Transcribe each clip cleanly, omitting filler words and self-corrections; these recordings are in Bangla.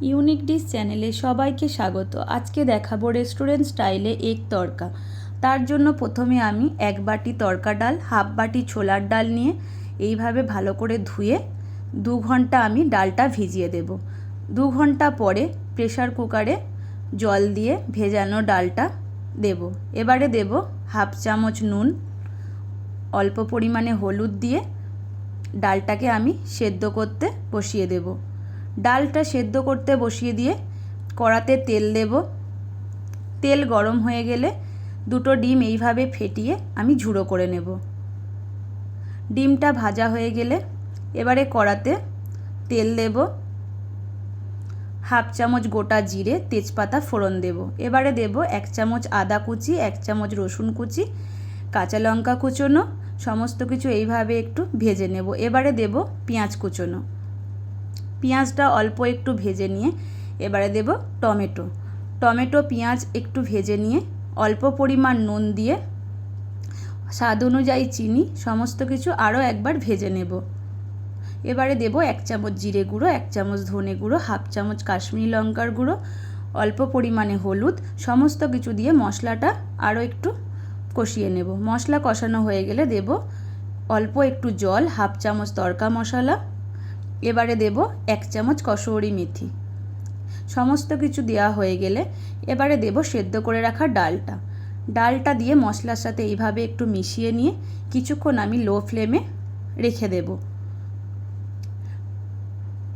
ইউনিক ডিশ চ্যানেলে সবাইকে স্বাগত। আজকে দেখাবো রেস্টুরেন্ট স্টাইলে এগ তড়কা। তার জন্য প্রথমে আমি 1 বাটি তড়কা ডাল, হাফ বাটি ছোলার ডাল নিয়ে এইভাবে ভালো করে ধুয়ে 2 ঘন্টা আমি ডালটা ভিজিয়ে দেব। 2 ঘন্টা পরে প্রেসার কুকারে জল দিয়ে ভেজানো ডালটা দেব। এবারে দেব হাফ চামচ নুন, অল্প পরিমাণে হলুদ দিয়ে ডালটাকে আমি সেদ্ধ করতে বসিয়ে দেব। ডালটা সেদ্ধ করতে বসিয়ে দিয়ে কড়াতে তেল দেব। তেল গরম হয়ে গেলে 2টো ডিম এইভাবে ফেটিয়ে আমি ঝুড়ো করে নেব। ডিমটা ভাজা হয়ে গেলে এবারে কড়াতে তেল দেব, হাফ চামচ গোটা জিরে, তেজপাতা ফোড়ন দেব। এবারে দেব 1 চামচ আদা কুচি, 1 চামচ রসুন কুচি, কাঁচা লঙ্কা কুচোনো, সমস্ত কিছু এইভাবে একটু ভেজে নেব। এবারে দেব পেঁয়াজ কুচোনো। পেঁয়াজটা অল্প একটু ভেজে নিয়ে এবারে দেব টমেটো পেঁয়াজ একটু ভেজে নিয়ে অল্প পরিমাণ নুন দিয়ে স্বাদ অনুযায়ী চিনি, সমস্ত কিছু আরও একবার ভেজে নেব। এবারে দেব 1 চামচ জিরে গুঁড়ো, 1 চামচ ধনে গুঁড়ো, হাফ চামচ কাশ্মীরি লঙ্কার গুঁড়ো, অল্প পরিমাণে হলুদ, সমস্ত কিছু দিয়ে মশলাটা আরও একটু কষিয়ে নেব। মশলা কষানো হয়ে গেলে দেব অল্প একটু জল, হাফ চামচ তড়কা মশলা, এবারে দেব 1 চামচ কসুরি মেথি। সমস্ত কিছু দেওয়া হয়ে গেলে এবারে দেব সেদ্ধ করে রাখা ডালটা দিয়ে মশলার সাথে এইভাবে একটু মিশিয়ে নিয়ে কিছুক্ষণ আমি লো ফ্লেমে রেখে দেব।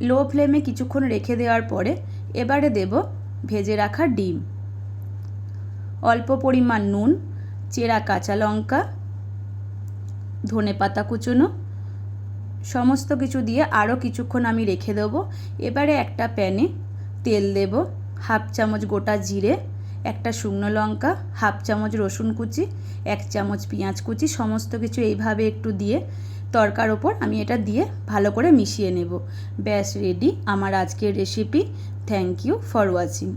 লো ফ্লেমে কিছুক্ষণ রেখে দেওয়ার পরে এবারে দেব ভেজে রাখা ডিম, অল্প পরিমাণ নুন, চেরা কাঁচা লঙ্কা, ধনেপাতা কুচোনো, সমস্ত কিছু দিয়ে আরও কিছুক্ষণ আমি রেখে দেবো। এবারে একটা প্যানে তেল দেব, হাফ চামচ গোটা জিরে, একটা শুকনো লঙ্কা, হাফ চামচ রসুন কুচি, 1 চামচ পেঁয়াজ কুচি, সমস্ত কিছু এইভাবে একটু দিয়ে তড়কার ওপর আমি এটা দিয়ে ভালো করে মিশিয়ে নেব। ব্যাস রেডি আমার আজকের recipe. Thank you for watching.